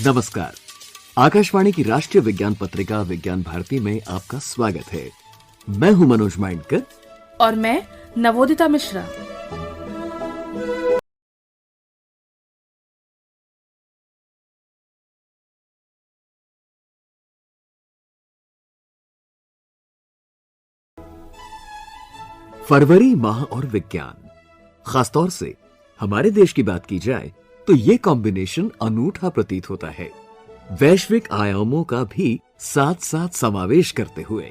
नमस्कार। आकाशवाणी की राष्ट्रीय विज्ञान पत्रिका विज्ञान भारती में आपका स्वागत है। मैं हूं मनोज माइंडकर और मैं नवोदिता मिश्रा। फरवरी माह और विज्ञान, खासतौर से हमारे देश की बात की जाए तो ये कॉम्बिनेशन अनूठा प्रतीत होता है, वैश्विक आयामों का भी साथ साथ समावेश करते हुए।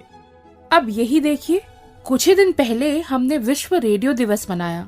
अब यही देखिए, कुछ ही दिन पहले हमने विश्व रेडियो दिवस मनाया।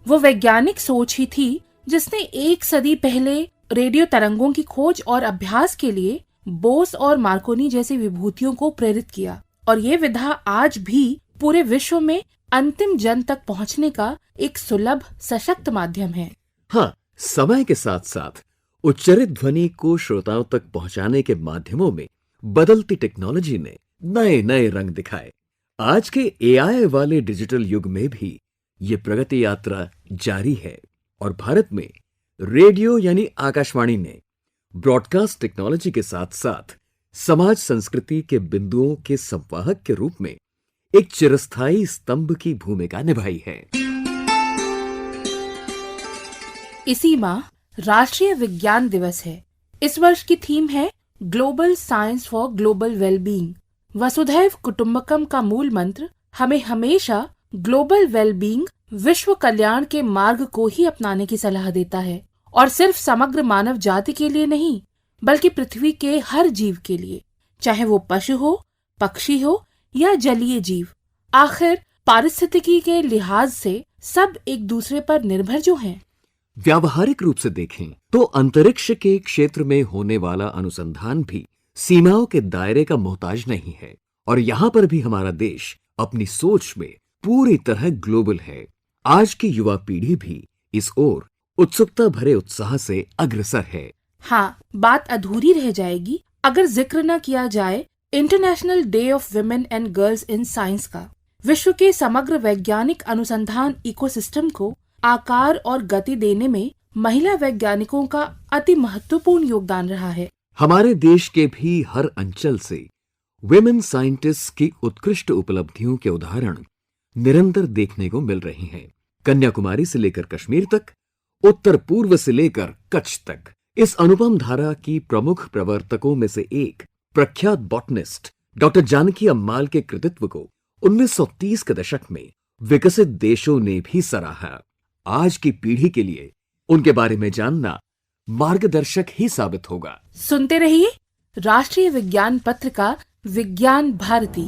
वो वैज्ञानिक सोच ही थी जिसने एक सदी पहले रेडियो तरंगों की खोज और अभ्यास के लिए बोस और मार्कोनी जैसी विभूतियों को प्रेरित किया, और ये विधा आज भी पूरे विश्व में अंतिम जन तक पहुंचने का एक सुलभ सशक्त माध्यम है। हाँ, समय के साथ साथ उच्चरित ध्वनि को श्रोताओं तक पहुंचाने के माध्यमों में बदलती टेक्नोलॉजी ने नए नए रंग दिखाए। आज के एआई वाले डिजिटल युग में भी ये प्रगति यात्रा जारी है और भारत में रेडियो यानी आकाशवाणी ने ब्रॉडकास्ट टेक्नोलॉजी के साथ साथ समाज संस्कृति के बिंदुओं के संवाहक के रूप में एक चिरस्थायी स्तंभ की भूमिका निभाई है। इसी माह राष्ट्रीय विज्ञान दिवस है। इस वर्ष की थीम है global science for global wellbeing. वसुधैव कुटुंबकम का मूल मंत्र हमें हमेशा ग्लोबल वेलबींग, विश्व कल्याण के मार्ग को ही अपनाने की सलाह देता है, और सिर्फ समग्र मानव जाति के लिए नहीं, बल्कि पृथ्वी के हर जीव के लिए, चाहे वो पशु हो, पक्षी हो या जलीय जीव। आखिर पारिस्थितिकी के लिहाज से सब एक दूसरे पर निर्भर जो हैं। व्यावहारिक रूप से देखें तो अंतरिक्ष के क्षेत्र में होने वाला अनुसंधान भी सीमाओं के दायरे का मोहताज नहीं है, और यहाँ पर भी हमारा देश अपनी सोच में पूरी तरह ग्लोबल है। आज की युवा पीढ़ी भी इस ओर उत्सुकता भरे उत्साह से अग्रसर है। हाँ, बात अधूरी रह जाएगी अगर जिक्र न किया जाए international day of women and girls in science का। विश्व के समग्र वैज्ञानिक अनुसंधान इकोसिस्टम को आकार और गति देने में महिला वैज्ञानिकों का अति महत्वपूर्ण योगदान रहा है। हमारे देश के भी हर अंचल से विमेन साइंटिस्ट की उत्कृष्ट उपलब्धियों के उदाहरण निरंतर देखने को मिल रहे हैं। कन्याकुमारी से लेकर कश्मीर तक, उत्तर पूर्व से लेकर कच्छ तक। इस अनुपम धारा की प्रमुख प्रवर्तकों में से एक प्रख्यात बॉटनिस्ट डॉक्टर जानकी अम्माल के कृतित्व को 1930 के दशक में विकसित देशों ने भी सराहा। आज की पीढ़ी के लिए उनके बारे में जानना मार्गदर्शक ही साबित होगा। सुनते रहिए राष्ट्रीय विज्ञान पत्रिका विज्ञान भारती।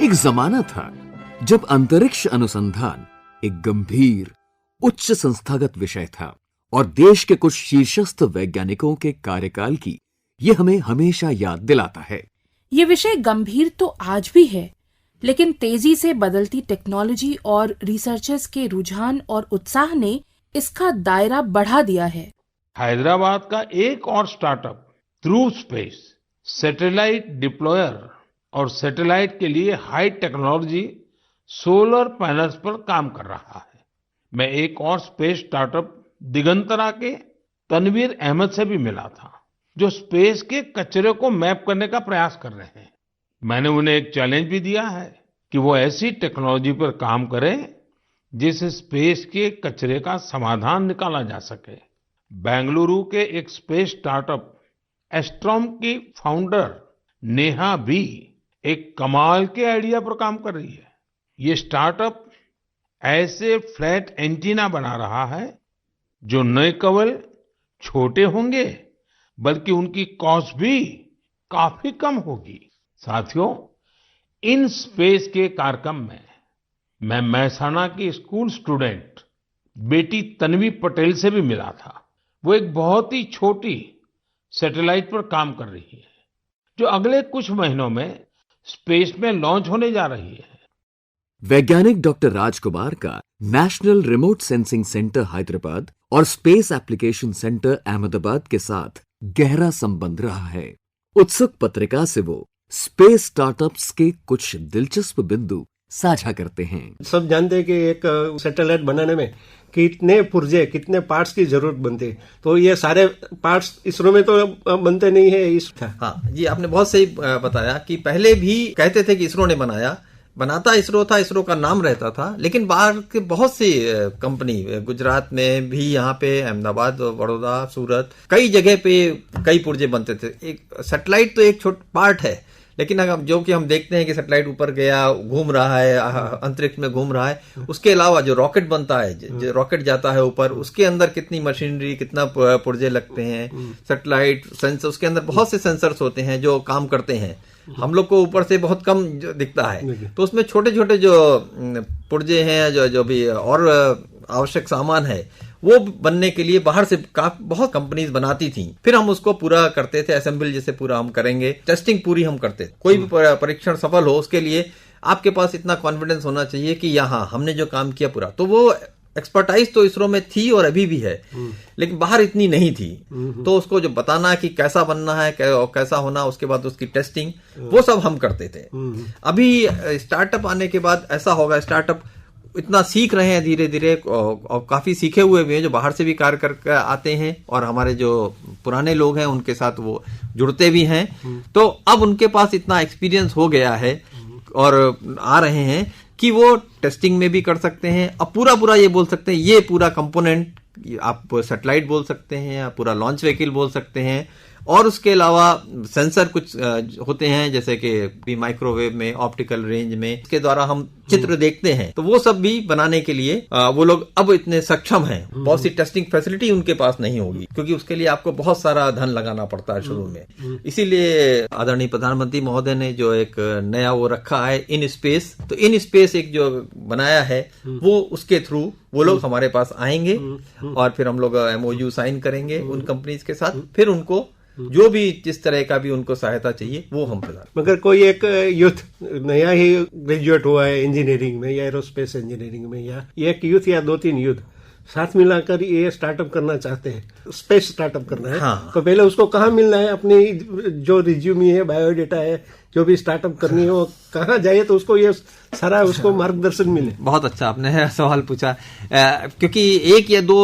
एक जमाना था जब अंतरिक्ष अनुसंधान एक गंभीर उच्च संस्थागत विषय था, और देश के कुछ शीर्षस्थ वैज्ञानिकों के कार्यकाल की ये हमें हमेशा याद दिलाता है। ये विषय गंभीर तो आज भी है, लेकिन तेजी से बदलती टेक्नोलॉजी और रिसर्चर्स के रुझान और उत्साह ने इसका दायरा बढ़ा दिया है। हैदराबाद का एक और स्टार्टअप ध्रुव स्पेस सैटेलाइट डिप्लॉयर और सैटेलाइट के लिए हाई टेक्नोलॉजी सोलर पैनल्स पर काम कर रहा है। मैं एक और स्पेस स्टार्टअप दिगंतरा के तनवीर अहमद से भी मिला था, जो स्पेस के कचरे को मैप करने का प्रयास कर रहे हैं। मैंने उन्हें एक चैलेंज भी दिया है कि वो ऐसी टेक्नोलॉजी पर काम करें जिससे स्पेस के कचरे का समाधान निकाला जा सके। बेंगलुरु के एक स्पेस स्टार्टअप एस्ट्रोम की फाउंडर नेहा भी एक कमाल के आइडिया पर काम कर रही है। ये स्टार्टअप ऐसे फ्लैट एंटीना बना रहा है जो न केवल छोटे होंगे बल्कि उनकी कॉस्ट भी काफी कम होगी। साथियों, इन स्पेस के कार्यक्रम में मैं मेहसाणा की स्कूल स्टूडेंट बेटी तन्वी पटेल से भी मिला था। वो एक बहुत ही छोटी सैटेलाइट पर काम कर रही है, जो अगले कुछ महीनों में स्पेस में लॉन्च होने जा रही है। वैज्ञानिक डॉक्टर राजकुमार का national remote sensing centre Hyderabad और स्पेस एप्लीकेशन सेंटर अहमदाबाद के साथ गहरा संबंध रहा है। उत्सुक पत्रिका से वो स्पेस स्टार्टअप्स के कुछ दिलचस्प बिंदु साझा करते हैं। सब जानते हैं कि एक सैटेलाइट बनाने में कितने पुर्जे, कितने पार्ट्स की जरूरत बनती है, तो ये सारे पार्ट्स इसरो में तो बनते नहीं है। हाँ जी, आपने बहुत सही बताया कि पहले भी कहते थे कि इसरो ने बनाता इसरो था, इसरो का नाम रहता था, लेकिन बाहर के बहुत सी कंपनी, गुजरात में भी, यहाँ पे अहमदाबाद, बड़ौदा, सूरत, कई जगह पे कई पुर्जे बनते थे। एक सैटेलाइट तो एक छोटा पार्ट है, लेकिन अगर जो कि हम देखते हैं कि सैटेलाइट ऊपर गया, घूम रहा है, अंतरिक्ष में घूम रहा है, उसके अलावा जो रॉकेट बनता है, जो रॉकेट जाता है ऊपर, उसके अंदर कितनी मशीनरी, कितना पुर्जे लगते हैं, सैटेलाइट सेंसर, उसके अंदर बहुत से सेंसर्स होते हैं जो काम करते हैं। हम लोग को ऊपर से बहुत कम दिखता है, तो उसमें छोटे छोटे जो पुर्जे हैं, जो भी और आवश्यक सामान है, वो बनने के लिए बाहर से बहुत कंपनीज बनाती थी। फिर हम उसको पूरा करते थे, असेंबल जैसे पूरा हम करेंगे, टेस्टिंग पूरी हम करते थे। कोई भी परीक्षण सफल हो, उसके लिए आपके पास इतना कॉन्फिडेंस होना चाहिए कि यहाँ हमने जो काम किया पूरा। तो वो एक्सपर्टाइज तो इसरो में थी और अभी भी है, लेकिन बाहर इतनी नहीं थी। तो उसको जो बताना कि कैसा बनना है, कैसा होना, उसके बाद उसकी टेस्टिंग, वो सब हम करते थे। अभी स्टार्टअप आने के बाद ऐसा होगा, स्टार्टअप इतना सीख रहे हैं धीरे धीरे, और काफी सीखे हुए भी हैं जो बाहर से भी कार्य करके आते हैं, और हमारे जो पुराने लोग हैं उनके साथ वो जुड़ते भी हैं। तो अब उनके पास इतना एक्सपीरियंस हो गया है और आ रहे हैं कि वो टेस्टिंग में भी कर सकते हैं। अब पूरा ये बोल सकते हैं, ये पूरा कंपोनेंट, आप सैटेलाइट बोल सकते हैं या पूरा लॉन्च व्हीकल बोल सकते हैं, और उसके अलावा सेंसर कुछ होते हैं, जैसे कि माइक्रोवेव में, ऑप्टिकल रेंज में, इसके द्वारा हम चित्र देखते हैं। तो वो सब भी बनाने के लिए वो लोग अब इतने सक्षम हैं। बहुत सी टेस्टिंग फैसिलिटी उनके पास नहीं होगी, क्योंकि उसके लिए आपको बहुत सारा धन लगाना पड़ता है शुरू में। इसीलिए आदरणीय प्रधानमंत्री महोदय ने जो एक नया वो रखा है, इन स्पेस, तो इन स्पेस एक जो बनाया है, वो उसके थ्रू वो लोग हमारे पास आएंगे, और फिर हम लोग MOU साइन करेंगे उन कंपनीज के साथ। फिर उनको जो भी जिस तरह का भी उनको सहायता चाहिए वो हम प्रदान। मगर कोई एक यूथ नया ही ग्रेजुएट हुआ है इंजीनियरिंग में या एरोस्पेस इंजीनियरिंग में, या एक यूथ या 2-3 यूथ साथ मिलाकर ये स्टार्टअप करना चाहते हैं, स्पेस स्टार्टअप करना है, हाँ। तो पहले उसको कहाँ मिलना है? अपनी जो रिज्यूमी है, बायोडेटा है, जो भी स्टार्टअप करनी है, वो कहाँ जाइए तो उसको ये सारा उसको मार्गदर्शन मिले? बहुत अच्छा आपने सवाल पूछा, क्योंकि एक या दो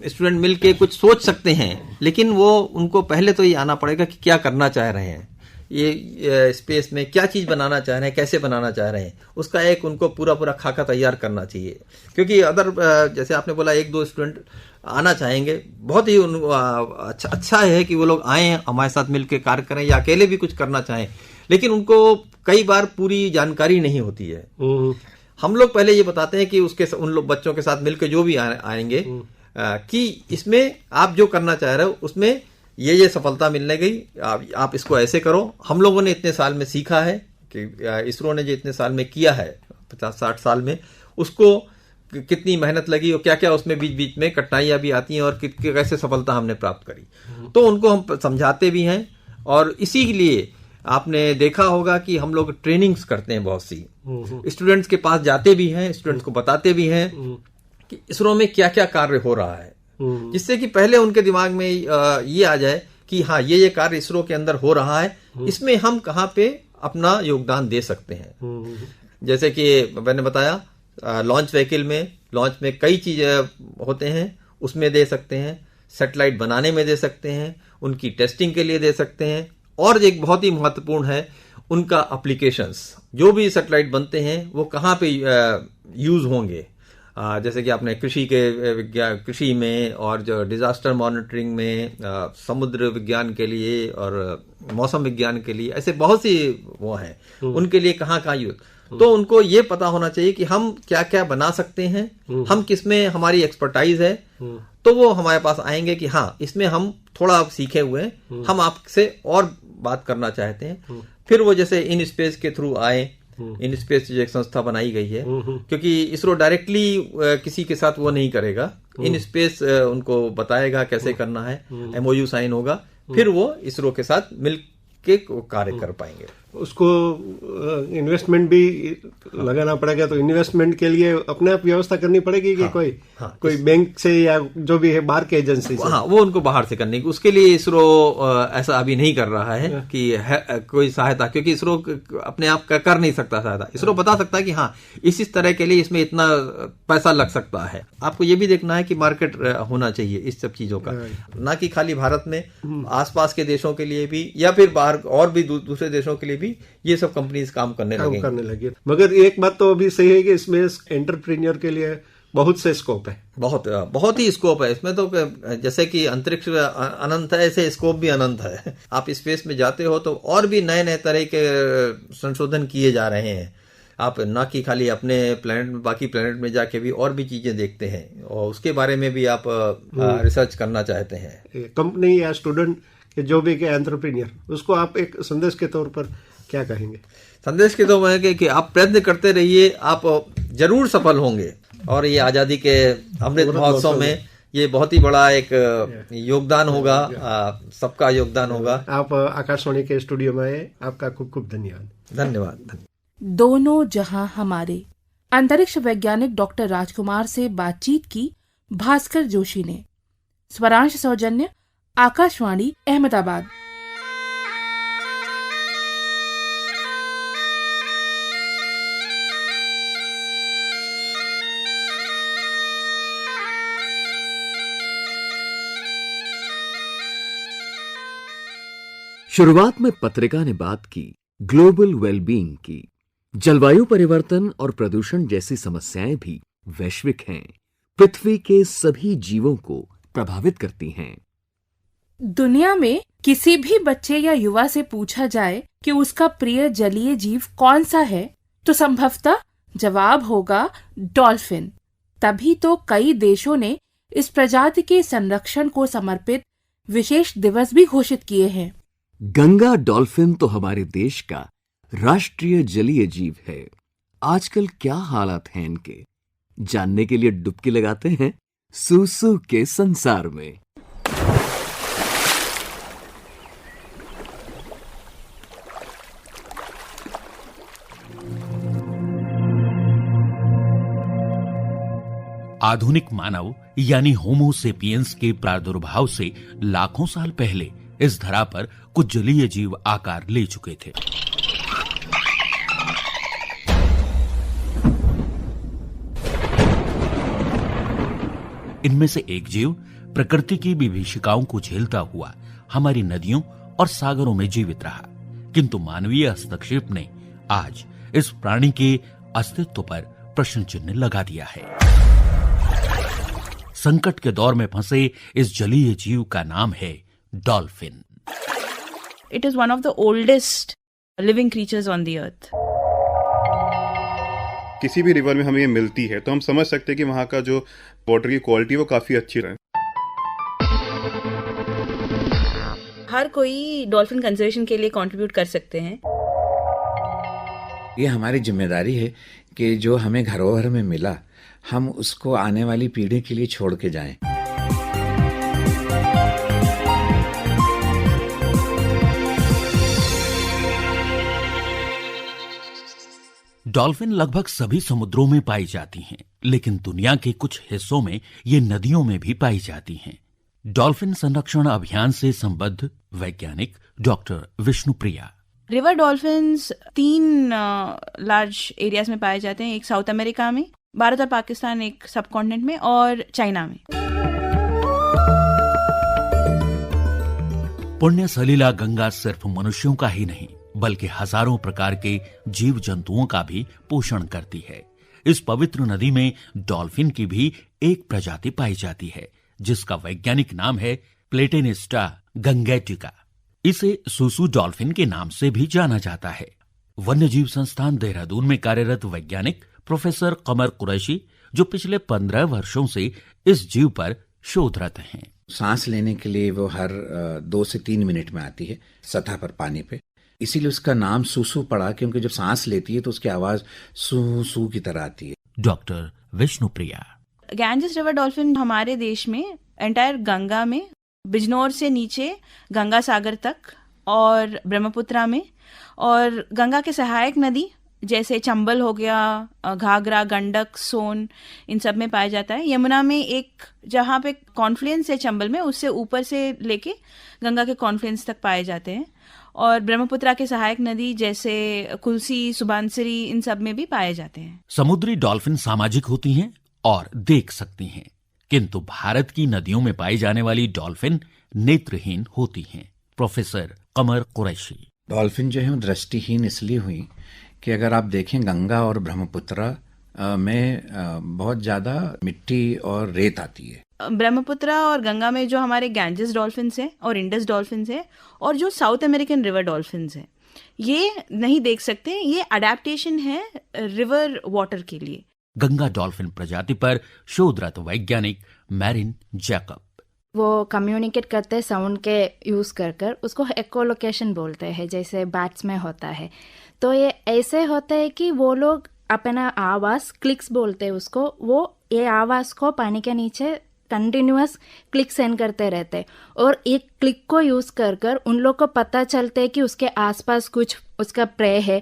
स्टूडेंट मिलके कुछ सोच सकते हैं, लेकिन वो उनको पहले तो ये आना पड़ेगा कि क्या करना चाह रहे हैं, ये स्पेस में क्या चीज बनाना चाह रहे हैं, कैसे बनाना चाह रहे हैं, उसका एक उनको पूरा खाका तैयार करना चाहिए। क्योंकि अदर जैसे आपने बोला 1-2 स्टूडेंट आना चाहेंगे, बहुत ही अच्छा है कि वो लोग आए, हमारे साथ मिलकर कार्य करें, या अकेले भी कुछ करना चाहें, लेकिन उनको कई बार पूरी जानकारी नहीं होती है। हम लोग पहले ये बताते हैं कि उन लोग बच्चों के साथ मिलकर जो भी आएंगे, कि इसमें आप जो करना चाह रहे हो उसमें ये सफलता मिलने गई, आप इसको ऐसे करो। हम लोगों ने इतने साल में सीखा है कि इसरो ने जो इतने साल में किया है, 50-60 साल में, उसको कितनी मेहनत लगी और क्या क्या उसमें बीच में कठिनाइयां भी आती हैं, और कैसे सफलता हमने प्राप्त करी, तो उनको हम समझाते भी हैं। और इसीलिए आपने देखा होगा कि हम लोग ट्रेनिंग्स करते हैं, बहुत सी स्टूडेंट्स के पास जाते भी हैं, स्टूडेंट्स को बताते भी हैं कि इसरो में क्या क्या कार्य हो रहा है, जिससे कि पहले उनके दिमाग में ये आ जाए कि हाँ, ये कार्य इसरो के अंदर हो रहा है, इसमें हम कहाँ पे अपना योगदान दे सकते हैं। जैसे कि मैंने बताया लॉन्च व्हीकल में कई चीजें होते हैं, उसमें दे सकते हैं, सैटेलाइट बनाने में दे सकते हैं, उनकी टेस्टिंग के लिए दे सकते हैं, और एक बहुत ही महत्वपूर्ण है उनका एप्लीकेशंस, जो भी सैटेलाइट बनते हैं वो कहाँ पे यूज होंगे। जैसे कि आपने कृषि में, और जो डिजास्टर मॉनिटरिंग में, समुद्र विज्ञान के लिए और मौसम विज्ञान के लिए, ऐसे बहुत सी वो हैं, उनके लिए कहाँ यूज। तो उनको ये पता होना चाहिए कि हम क्या क्या बना सकते हैं, हम किसमें हमारी एक्सपर्टाइज है, तो वो हमारे पास आएंगे कि हाँ, इसमें हम थोड़ा सीखे हुए हैं, हम आपसे और बात करना चाहते हैं। फिर वो जैसे इन स्पेस के थ्रू आए, इन स्पेस जो एक संस्था बनाई गई है, क्योंकि इसरो डायरेक्टली किसी के साथ वो नहीं करेगा, इन स्पेस उनको बताएगा कैसे करना है, MOU साइन होगा, फिर वो इसरो के साथ मिल के कार्य कर पाएंगे। उसको इन्वेस्टमेंट भी लगाना पड़ेगा, तो इन्वेस्टमेंट के लिए अपने आप व्यवस्था करनी पड़ेगी कि कोई बैंक से या जो भी है बाहर के एजेंसी से। हाँ, वो उनको बाहर से करने की, उसके लिए इसरो ऐसा अभी नहीं कर रहा है कि कोई सहायता, क्योंकि इसरो अपने आप कर नहीं सकता सहायता। इसरो बता सकता है कि हाँ इस तरह के लिए इसमें इतना पैसा लग सकता है। आपको ये भी देखना है कि मार्केट होना चाहिए इस सब चीजों का, ना कि खाली भारत में, आसपास के देशों के लिए भी या फिर बाहर और भी दूसरे देशों के लिए भी ये सब कंपनीज काम करने लगे। मगर एक बात तो अभी सही है कि इसमें एंटरप्रेन्योर के लिए बहुत से स्कोप है, बहुत ही स्कोप है इसमें। तो जैसे कि अंतरिक्ष अनंत है, ऐसे स्कोप भी अनंत है। आप स्पेस में जाते हो तो और भी नए नए तरह के संशोधन किए जा रहे हैं। आप ना कि खाली अपने प्लेनेट में, बाकी प्लेनेट में जाके भी और भी चीजें देखते हैं और उसके बारे में भी आप रिसर्च करना चाहते हैं। कंपनी या स्टूडेंट के जो भी एंटरप्रेन्योर, उसको आप एक संदेश के तौर पर क्या कहेंगे? संदेश के तौर पर कि आप प्रयत्न करते रहिए, आप जरूर सफल होंगे। और ये आजादी के अमृत महोत्सव में ये बहुत ही बड़ा एक योगदान होगा, सबका योगदान होगा। आप आकाशवाणी के स्टूडियो में आए, आपका खूब खूब धन्यवाद। धन्यवाद। दोनों जहां हमारे अंतरिक्ष वैज्ञानिक डॉक्टर राजकुमार से बातचीत की भास्कर जोशी ने। स्वरांश सौजन्य आकाशवाणी अहमदाबाद। शुरुआत में पत्रिका ने बात की ग्लोबल वेलबींग की। जलवायु परिवर्तन और प्रदूषण जैसी समस्याएं भी वैश्विक हैं, पृथ्वी के सभी जीवों को प्रभावित करती हैं। दुनिया में किसी भी बच्चे या युवा से पूछा जाए कि उसका प्रिय जलीय जीव कौन सा है, तो संभवतः जवाब होगा डॉल्फिन। तभी तो कई देशों ने इस प्रजाति के संरक्षण को समर्पित विशेष दिवस भी घोषित किए हैं। गंगा डॉल्फिन तो हमारे देश का राष्ट्रीय जलीय जीव है। आजकल क्या हालात हैं इनके, जानने के लिए डुबकी लगाते हैं सूसू के संसार में। आधुनिक मानव यानी होमो सेपियंस के प्रादुर्भाव से लाखों साल पहले इस धरा पर कुछ जलीय जीव आकार ले चुके थे। इनमें से एक जीव प्रकृति की विभीषिकाओं को झेलता हुआ हमारी नदियों और सागरों में जीवित रहा, किंतु मानवीय हस्तक्षेप ने आज इस प्राणी के अस्तित्व पर प्रश्न चिन्ह लगा दिया है। संकट के दौर में फंसे इस जलीय जीव का नाम है dolphin. It is one of the oldest living creatures on the earth. किसी भी रिवर में हमें ये मिलती है तो हम समझ सकते हैं कि वहाँ का जो वाटर की क्वालिटी वो काफ़ी अच्छी है। हर कोई डॉल्फिन कंजर्वेशन के लिए कंट्रीब्यूट कर सकते हैं। ये हमारी जिम्मेदारी है कि जो हमें धरोहर में मिला हम उसको आने वाली पीढ़ी के लिए छोड़ के जाएं। डॉल्फिन लगभग सभी समुद्रों में पाई जाती हैं, लेकिन दुनिया के कुछ हिस्सों में ये नदियों में भी पाई जाती हैं। डॉल्फिन संरक्षण अभियान से संबद्ध वैज्ञानिक doctor Vishnupriya. River dolphins 3 large areas में पाए जाते हैं। एक साउथ अमेरिका में, भारत और पाकिस्तान एक सब कॉन्टिनेंट में, और चाइना में। पुण्य सलीला गंगा सिर्फ मनुष्यों का ही नहीं बल्कि हजारों प्रकार के जीव जंतुओं का भी पोषण करती है। इस पवित्र नदी में डॉल्फिन की भी एक प्रजाति पाई जाती है जिसका वैज्ञानिक नाम है प्लेटेनिस्टा गंगेटिका। इसे सूसू डॉल्फिन के नाम से भी जाना जाता है। वन्यजीव संस्थान देहरादून में कार्यरत वैज्ञानिक प्रोफेसर कमर कुरैशी, जो पिछले 15 वर्षों से इस जीव पर शोधरत हैं। सांस लेने के लिए वो हर 2 से 3 मिनट में आती है सतह पर पानी पे, इसीलिए उसका नाम सूसू पड़ा, क्योंकि जब सांस लेती है तो उसकी आवाज सू सू की तरह आती है। Doctor Vishnupriya. Ganges river dolphin हमारे देश में एंटायर गंगा में, बिजनौर से नीचे गंगा सागर तक और ब्रह्मपुत्रा में, और गंगा के सहायक नदी जैसे चंबल हो गया, घाघरा, गंडक, सोन, इन सब में पाया जाता है। यमुना में एक जहाँ पे कॉन्फ्लुएंस है चंबल में, उससे ऊपर से लेके गंगा के कॉन्फ्लुएंस तक पाए जाते हैं। और ब्रह्मपुत्रा के सहायक नदी जैसे कुल्सी, सुबानसिरी, इन सब में भी पाए जाते हैं। समुद्री डॉल्फिन सामाजिक होती हैं और देख सकती हैं, किंतु भारत की नदियों में पाई जाने वाली डॉल्फिन नेत्रहीन होती हैं। प्रोफेसर कमर कुरैशी। डॉल्फिन जो है वो दृष्टिहीन इसलिए हुई कि अगर आप देखें गंगा और ब्रह्मपुत्रा में बहुत ज्यादा मिट्टी और रेत आती है। ब्रह्मपुत्रा और गंगा में जो हमारे गैंजेस डॉल्फिन्स हैं और इंडस डॉल्फिन्स हैं और जो साउथ अमेरिकन रिवर डॉल्फिन्स हैं, ये नहीं देख सकते। ये अडेप्टेशन है रिवर वाटर के लिए। गंगा डॉल्फिन प्रजाति पर शोधरत वैज्ञानिक मैरिन जैकब। वो कम्युनिकेट करते हैं साउंड के यूज़ कर उसको एकोलोकेशन बोलते हैं, जैसे बैट्स में होता है। तो ये ऐसे होता है कि वो लोग अपना आवाज़, क्लिक्स बोलते हैं उसको, वो ये आवाज़ को पानी के नीचे कंटिन्यूअस क्लिक सेंड करते रहते हैं। और एक क्लिक को यूज़ कर उन लोग को पता चलता है कि उसके आसपास कुछ उसका प्रे है।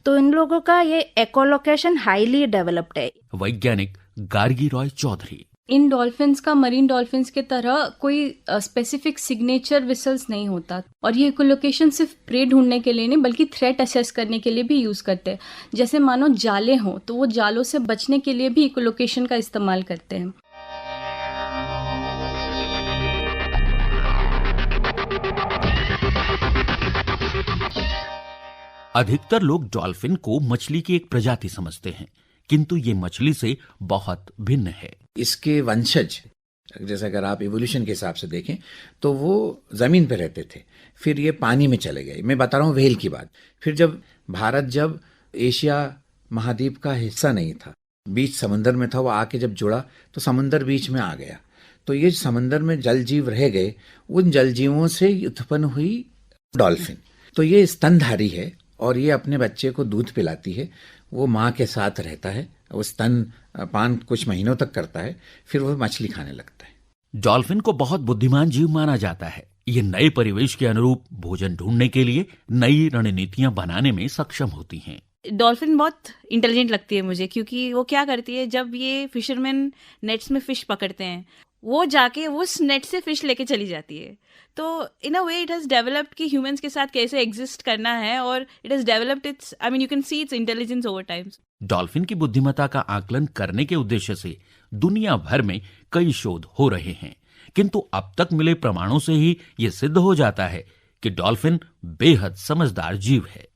तो इन लोगों का ये एकोलोकेशन हाईली डेवलप्ड है। वैज्ञानिक गार्गी रॉय चौधरी। इन डॉल्फिन्स का मरीन डॉल्फिन्स के तरह कोई स्पेसिफिक सिग्नेचर विसल्स नहीं होता, और ये इकोलोकेशन सिर्फ प्रे ढूंढने के लिए नहीं बल्कि थ्रेट असेस करने के लिए भी यूज़ करते हैं। जैसे मानो जाले हों तो वो जालों से बचने के लिए भी इकोलोकेशन का इस्तेमाल करते हैं। अधिकतर लोग डॉल्फिन को मछली की एक प्रजाति समझते हैं, किंतु ये मछली से बहुत भिन्न है। इसके वंशज, जैसे अगर आप इवोल्यूशन के हिसाब से देखें तो वो जमीन पे रहते थे, फिर ये पानी में चले गए। मैं बता रहा हूँ व्हेल की बात। फिर जब भारत जब एशिया महाद्वीप का हिस्सा नहीं था, बीच समुंदर में था, वो आके जब जुड़ा तो समुंदर बीच में आ गया। तो ये समुंदर में जल जीव रह गए, उन जल जीवों से उत्पन्न हुई डॉल्फिन। तो ये स्तनधारी है और ये अपने बच्चे को दूध पिलाती है। वो माँ के साथ रहता है, वो स्तन पान कुछ महीनों तक करता है, फिर वो मछली खाने लगता है। डॉल्फिन को बहुत बुद्धिमान जीव माना जाता है। ये नए परिवेश के अनुरूप भोजन ढूंढने के लिए नई रणनीतियां बनाने में सक्षम होती हैं। डॉल्फिन बहुत इंटेलिजेंट लगती है मुझे, क्योंकि वो क्या करती है, जब ये फिशरमैन नेट्स में फिश पकड़ते हैं, वो जाके उस नेट से फिश लेके चली जाती है। तो इन अ वे इट हैज डेवलप्ड कि ह्यूमंस के साथ कैसे एग्जिस्ट करना है, और it has developed it's, I mean you can see it's intelligence over time. Dolphin की बुद्धिमत्ता का आकलन करने के उद्देश्य से दुनिया भर में कई शोध हो रहे हैं, किंतु अब तक मिले प्रमाणों से ही यह सिद्ध हो जाता है कि डॉल्फिन बेहद समझदार जीव है।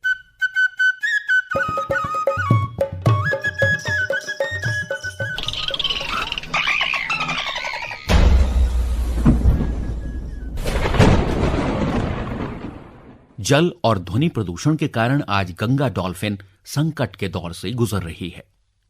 जल और ध्वनि प्रदूषण के कारण आज गंगा डॉल्फिन संकट के दौर से गुजर रही है।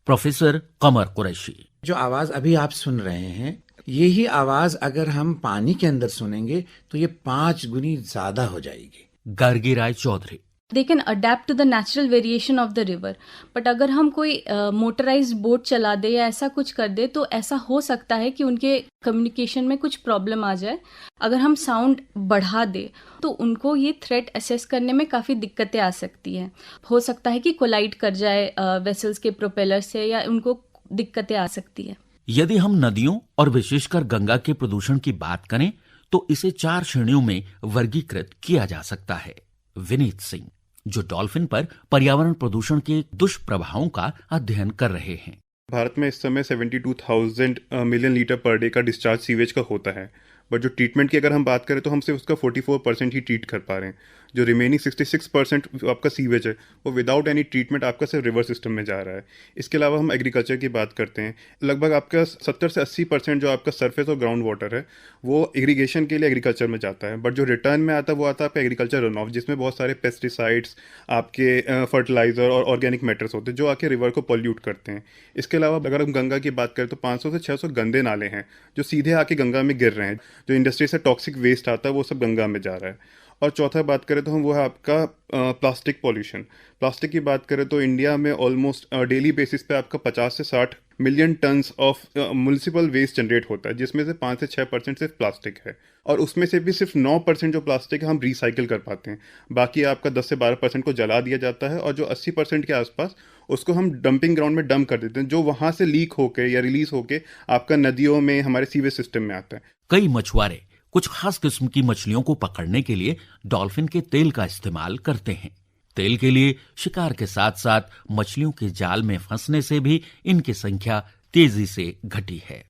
प्रोफेसर कमर कुरैशी। जो आवाज अभी आप सुन रहे हैं, यही आवाज अगर हम पानी के अंदर सुनेंगे तो ये 5 गुनी ज्यादा हो जाएगी। Gargi Roy Chowdhury. They can adapt to the natural variation of the river, but अगर हम कोई मोटराइज बोट चला दे या ऐसा कुछ कर दे तो ऐसा हो सकता है कि उनके कम्युनिकेशन में कुछ प्रॉब्लम आ जाए। अगर हम साउंड बढ़ा दे तो उनको ये थ्रेट असेस करने में काफ़ी दिक्कतें आ सकती हैं। हो सकता है कि कोलाइड कर जाए वेसल्स के प्रोपेलर से, या उनको दिक्कतें आ सकती है। यदि हम नदियों और विशेषकर गंगा के प्रदूषण की बात करें तो इसे 4 श्रेणियों में वर्गीकृत किया जा सकता है। विनीत सिंह, जो डॉल्फिन पर पर्यावरण प्रदूषण के दुष्प्रभावों का अध्ययन कर रहे हैं। भारत में इस समय 72,000 मिलियन लीटर पर डे का डिस्चार्ज सीवेज का होता है, बट जो ट्रीटमेंट की अगर हम बात करें तो हम सिर्फ उसका 44% ही ट्रीट कर पा रहे हैं। जो रिमेनिंग 66% आपका सीवेज है वो विदाउट एनी ट्रीटमेंट आपका सिर्फ रिवर सिस्टम में जा रहा है। इसके अलावा हम एग्रीकल्चर की बात करते हैं, लगभग आपका 70 से 80% जो आपका सरफेस और ग्राउंड वाटर है वो इरीगेशन के लिए एग्रीकल्चर में जाता है, बट जो रिटर्न में आता है वो आता है आपका एग्रीकल्चर रन ऑफ, जिसमें बहुत सारे पेस्टिसाइड्स, आपके फर्टिलाइजर और ऑर्गेनिक मैटर्स होते हैं जो आके रिवर को पॉल्यूट करते हैं। इसके अलावा अगर हम गंगा की बात करें तो 500 से 600 गंदे नाले हैं जो सीधे आके गंगा में गिर रहे हैं। जो इंडस्ट्री से टॉक्सिक वेस्ट आता है वो सब गंगा में जा रहा है। और चौथा बात करें तो हम वो है आपका प्लास्टिक पॉल्यूशन। प्लास्टिक की बात करें तो इंडिया में ऑलमोस्ट डेली बेसिस पे आपका 50 से 60 million tons of municipal waste generate होता है, जिसमें से 5 से 6% सिर्फ प्लास्टिक है, और उसमें से भी सिर्फ 9% जो प्लास्टिक है हम रिसाइकिल कर पाते हैं। बाकी आपका 10 से 12% को जला दिया जाता है, और जो 80% के आसपास उसको हम डंपिंग ग्राउंड में डंप कर देते हैं, जो वहां से लीक होके या रिलीज होके आपका नदियों में, हमारे सीवेज सिस्टम में आता है। कई मछुआरे कुछ खास किस्म की मछलियों को पकड़ने के लिए डॉल्फिन के तेल का इस्तेमाल करते हैं। तेल के लिए शिकार के साथ साथ मछलियों के जाल में फंसने से भी इनकी संख्या तेजी से घटी है।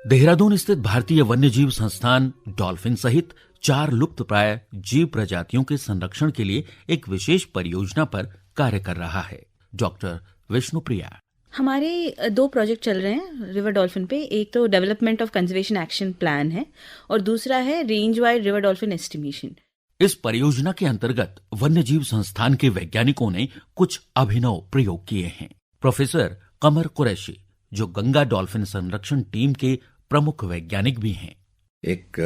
देहरादून स्थित भारतीय वन्यजीव संस्थान डॉल्फिन सहित 4 लुप्तप्राय जीव प्रजातियों के संरक्षण के लिए एक विशेष परियोजना पर कार्य कर रहा है। डॉक्टर विष्णुप्रिया, हमारे 2 प्रोजेक्ट चल रहे हैं रिवर डॉल्फिन पे। एक तो development of conservation action plan है, और दूसरा है range wide river dolphin estimation. इस परियोजना के अंतर्गत वन्यजीव संस्थान के वैज्ञानिकों ने कुछ अभिनव प्रयोग किए हैं। प्रोफेसर कमर कुरैशी, जो गंगा डॉल्फिन संरक्षण टीम के प्रमुख वैज्ञानिक भी हैं, एक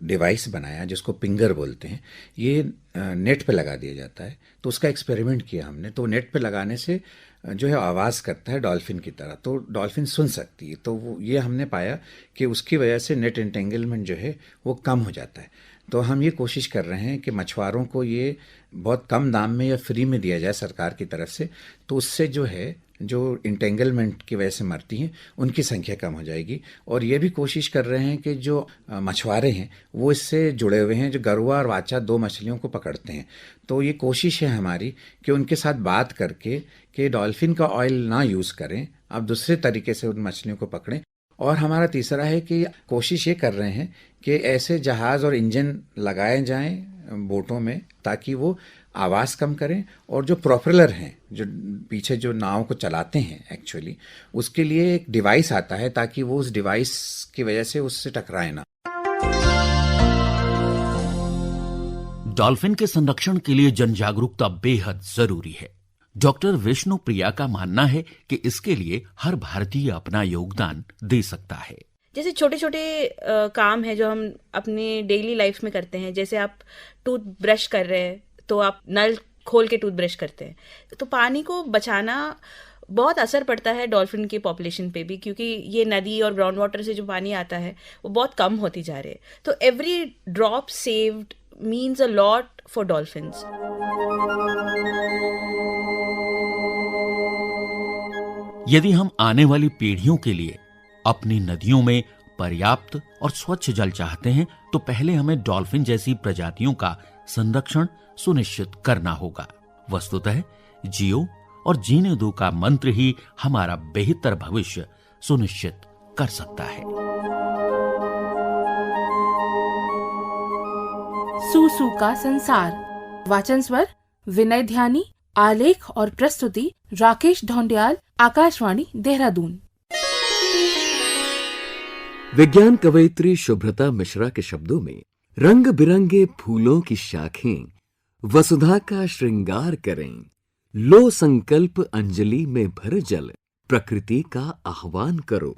डिवाइस बनाया जिसको पिंगर बोलते हैं। ये नेट पे लगा दिया जाता है, तो उसका एक्सपेरिमेंट किया हमने। तो नेट पे लगाने से जो है आवाज़ करता है डॉल्फिन की तरह, तो डॉल्फिन सुन सकती है। तो वो ये हमने पाया कि उसकी वजह से नेट एंटेंगलमेंट जो है वो कम हो जाता है। तो हम ये कोशिश कर रहे हैं कि मछुआरों को ये बहुत कम दाम में या फ्री में दिया जाए सरकार की तरफ से, तो उससे जो है जो इंटेंगलमेंट की वजह से मरती हैं उनकी संख्या कम हो जाएगी। और ये भी कोशिश कर रहे हैं कि जो मछुआरे हैं वो इससे जुड़े हुए हैं, जो गरुआ और वाचा 2 मछलियों को पकड़ते हैं। तो ये कोशिश है हमारी कि उनके साथ बात करके कि डॉल्फिन का ऑयल ना यूज़ करें, आप दूसरे तरीके से उन मछलियों को पकड़ें। और हमारा तीसरा है कि कोशिश ये कर रहे हैं कि ऐसे जहाज़ और इंजन लगाए जाएं बोटों में, ताकि वो आवाज़ कम करें, और जो प्रोपेलर हैं, जो पीछे जो नाव को चलाते हैं एक्चुअली, उसके लिए एक डिवाइस आता है, ताकि वो उस डिवाइस की वजह से उससे टकराए ना। डॉल्फिन के संरक्षण के लिए जन जागरूकता बेहद जरूरी है। डॉक्टर विष्णु प्रिया का मानना है कि इसके लिए हर भारतीय अपना योगदान दे सकता है। जैसे छोटे छोटे काम है जो हम अपने डेली लाइफ में करते हैं, जैसे आप टूथ ब्रश कर रहे हैं तो आप नल खोल के टूथ ब्रश करते हैं, तो पानी को बचाना बहुत असर पड़ता है डॉल्फिन की पॉपुलेशन पे भी, क्योंकि ये नदी और ग्राउंड वाटर से जो पानी आता है वो बहुत कम होती जा रही है। तो every drop saved means a lot for dolphins. यदि हम आने वाली पीढ़ियों के लिए अपनी नदियों में पर्याप्त और स्वच्छ जल चाहते हैं, तो पहले हमें डॉल्फिन जैसी प्रजातियों का संरक्षण सुनिश्चित करना होगा। वस्तुतः जियो और जीने दो का मंत्र ही हमारा बेहतर भविष्य सुनिश्चित कर सकता है। सूसू का संसार। वाचन स्वर विनय ध्यानी, आलेख और प्रस्तुति राकेश ढोंडियाल, आकाशवाणी देहरादून। विज्ञान कवयित्री शुभ्रता मिश्रा के शब्दों में रंग बिरंगे फूलों की शाखें वसुधा का श्रृंगार करें, लो संकल्प अंजलि में भर जल, प्रकृति का आह्वान करो,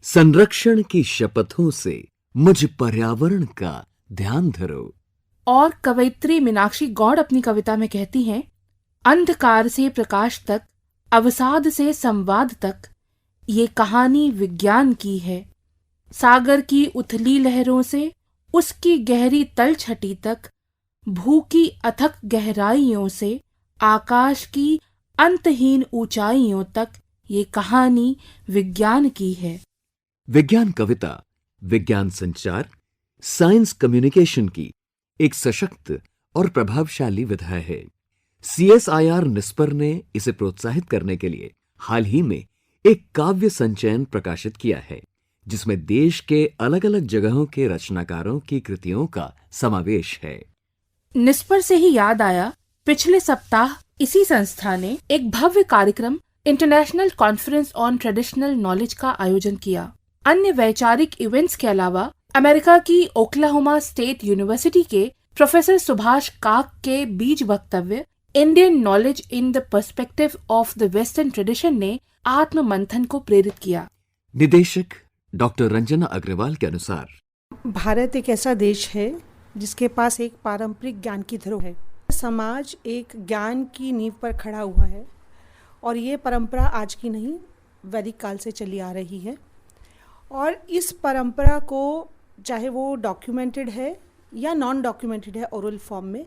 संरक्षण की शपथों से मुझ पर्यावरण का ध्यान धरो। और कवयित्री मीनाक्षी गौड़ अपनी कविता में कहती हैं, अंधकार से प्रकाश तक, अवसाद से संवाद तक, ये कहानी विज्ञान की है। सागर की उथली लहरों से उसकी गहरी तलछटी तक, भू की अथक गहराइयों से आकाश की अंतहीन ऊंचाइयों तक, ये कहानी विज्ञान की है। विज्ञान कविता विज्ञान संचार, साइंस कम्युनिकेशन की एक सशक्त और प्रभावशाली विधा है। CSIR निस्पर ने इसे प्रोत्साहित करने के लिए हाल ही में एक काव्य संचयन प्रकाशित किया है, जिसमें देश के अलग अलग जगहों के रचनाकारों की कृतियों का समावेश है। निस्पर से ही याद आया, पिछले सप्ताह इसी संस्था ने एक भव्य कार्यक्रम international conference on traditional knowledge का आयोजन किया। अन्य वैचारिक इवेंट्स के अलावा अमेरिका की ओक्लाहोमा स्टेट यूनिवर्सिटी के प्रोफेसर सुभाष काक के बीज वक्तव्य Indian knowledge in the perspective of the western tradition ने आत्म मंथन को प्रेरित किया। निदेशक डॉक्टर रंजना अग्रवाल के अनुसार भारत एक ऐसा देश है जिसके पास एक पारंपरिक ज्ञान की धरोहर है। समाज एक ज्ञान की नींव पर खड़ा हुआ है और ये परंपरा आज की नहीं, वैदिक काल से चली आ रही है। और इस परंपरा को चाहे वो डॉक्यूमेंटेड है या नॉन डॉक्यूमेंटेड है ओरल फॉर्म में,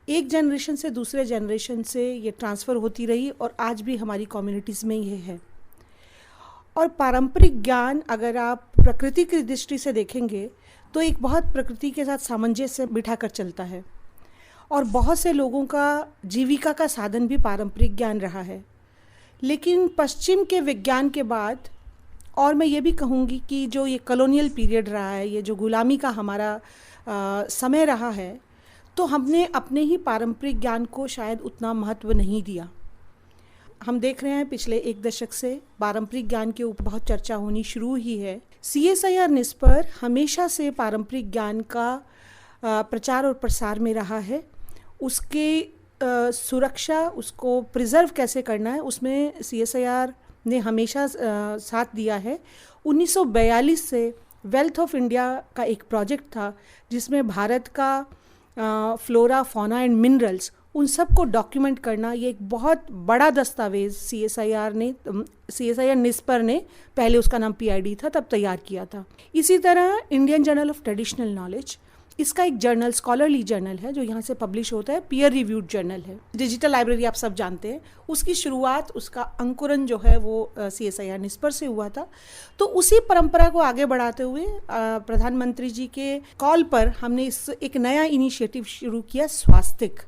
एक जनरेशन से दूसरे जनरेशन से ये ट्रांसफ़र होती रही और आज भी हमारी कम्युनिटीज़ में ये है। और पारंपरिक ज्ञान अगर आप प्रकृति की दृष्टि से देखेंगे तो एक बहुत प्रकृति के साथ सामंजस्य बिठा कर चलता है और बहुत से लोगों का जीविका का साधन भी पारंपरिक ज्ञान रहा है। लेकिन पश्चिम के विज्ञान के बाद, और मैं ये भी कहूँगी कि जो ये कॉलोनियल पीरियड रहा है, ये जो गुलामी का हमारा समय रहा है, तो हमने अपने ही पारंपरिक ज्ञान को शायद उतना महत्व नहीं दिया। हम देख रहे हैं पिछले एक दशक से पारंपरिक ज्ञान के ऊपर बहुत चर्चा होनी शुरू हुई है। CSIR निस्पर हमेशा से पारंपरिक ज्ञान का प्रचार और प्रसार में रहा है। उसके सुरक्षा, उसको प्रिजर्व कैसे करना है, उसमें CSIR ने हमेशा साथ दिया है। 1942 से वेल्थ ऑफ इंडिया का एक प्रोजेक्ट था जिसमें भारत का फ्लोरा, फौना एंड मिनरल्स, उन सब को डॉक्यूमेंट करना, ये एक बहुत बड़ा दस्तावेज़ CSIR निस्पर ने, पहले उसका नाम PID था, तब तैयार किया था। इसी तरह Indian journal of traditional knowledge, इसका एक जर्नल, स्कॉलरली जर्नल है जो यहाँ से पब्लिश होता है, पीयर रिव्यूड जर्नल है। डिजिटल लाइब्रेरी आप सब जानते हैं, उसकी शुरुआत, उसका अंकुरन जो है वो CSIR निस्पर से हुआ था। तो उसी परंपरा को आगे बढ़ाते हुए प्रधानमंत्री जी के कॉल पर हमने एक नया इनिशिएटिव शुरू किया, Swastik,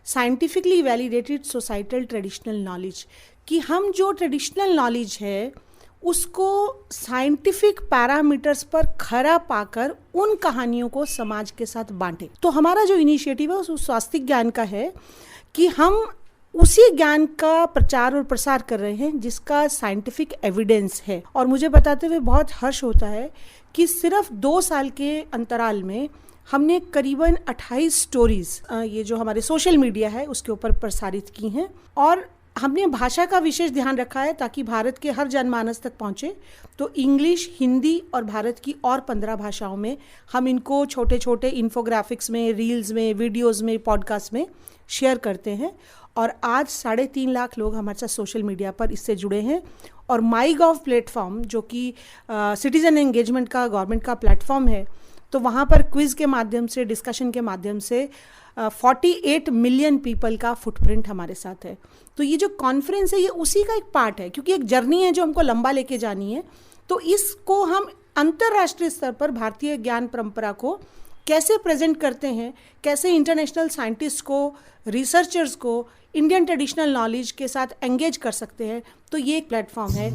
scientifically validated societal traditional knowledge, कि हम जो ट्रेडिशनल नॉलेज है उसको साइंटिफिक पैरामीटर्स पर खरा पाकर उन कहानियों को समाज के साथ बांटें। तो हमारा जो इनिशिएटिव है उस स्वास्थ्य ज्ञान का है कि हम उसी ज्ञान का प्रचार और प्रसार कर रहे हैं जिसका साइंटिफिक एविडेंस है। और मुझे बताते हुए बहुत हर्ष होता है कि सिर्फ 2 साल के अंतराल में हमने करीबन 28 स्टोरीज ये जो हमारे सोशल मीडिया है उसके ऊपर प्रसारित की हैं। और हमने भाषा का विशेष ध्यान रखा है ताकि भारत के हर जनमानस तक पहुँचे। तो इंग्लिश, हिंदी और भारत की और 15 भाषाओं में हम इनको छोटे छोटे इन्फोग्राफिक्स में, रील्स में, वीडियोस में, पॉडकास्ट में शेयर करते हैं। और आज 3.5 लाख लोग हमारे साथ सोशल मीडिया पर इससे जुड़े हैं। और MyGov प्लेटफॉर्म जो कि सिटीजन एंगेजमेंट का गवर्नमेंट का प्लेटफॉर्म है, तो वहाँ पर क्विज़ के माध्यम से, डिस्कशन के माध्यम से 48 मिलियन पीपल का फुटप्रिंट हमारे साथ है। तो ये जो कॉन्फ्रेंस है ये उसी का एक पार्ट है, क्योंकि एक जर्नी है जो हमको लंबा लेके जानी है। तो इसको हम अंतर्राष्ट्रीय स्तर पर भारतीय ज्ञान परंपरा को कैसे प्रेजेंट करते हैं, कैसे इंटरनेशनल साइंटिस्ट को, रिसर्चर्स को इंडियन ट्रेडिशनल नॉलेज के साथ एंगेज कर सकते हैं, तो ये एक प्लेटफॉर्म है।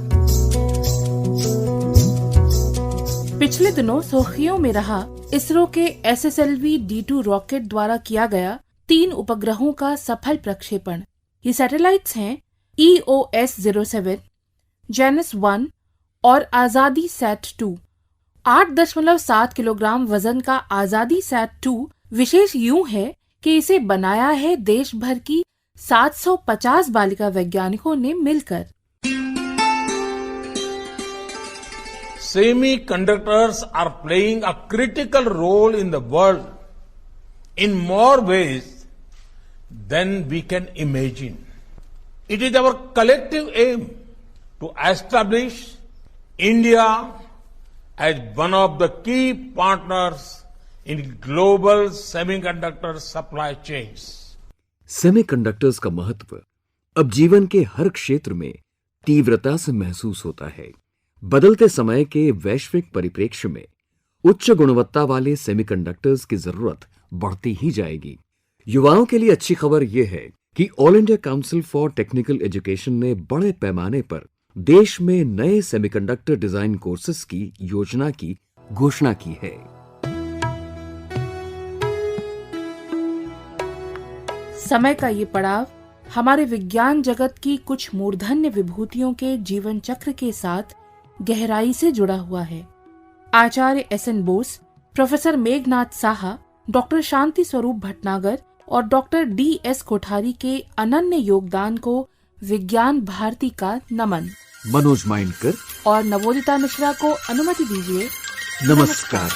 पिछले दिनों सुर्खियों में रहा इसरो के SSLV D2 रॉकेट द्वारा किया गया 3 उपग्रहों का सफल प्रक्षेपण। ये सैटेलाइट्स हैं EOS-07, JANUS-1 और आजादी SAT-2। 8.7 किलोग्राम वजन का आजादी SAT-2 विशेष यूं है कि इसे बनाया है देश भर की 750 बालिका वैज्ञानिकों ने मिलकर। Semiconductors are playing a critical role in the world in more ways than we can imagine. It is our collective aim to establish India as one of the key partners in global semiconductor supply chains. Semiconductors का महत्व अब जीवन के हर क्षेत्र में तीव्रता से महसूस होता है। बदलते समय के वैश्विक परिप्रेक्ष्य में उच्च गुणवत्ता वाले सेमीकंडक्टर्स की जरूरत बढ़ती ही जाएगी। युवाओं के लिए अच्छी खबर यह है कि all India council for technical education ने बड़े पैमाने पर देश में नए सेमीकंडक्टर डिजाइन कोर्सेज की योजना की घोषणा की है। समय का ये पड़ाव हमारे विज्ञान जगत की कुछ मूर्धन्य विभूतियों के जीवन चक्र के साथ गहराई से जुड़ा हुआ है। Acharya SN Bose, professor Meghnath Saha, doctor Shanti Swarup Bhatnagar और डॉक्टर DS कोठारी के अनन्य योगदान को विज्ञान भारती का नमन। मनोज माइंडकर और नवोदिता मिश्रा को अनुमति दीजिए। नमस्कार।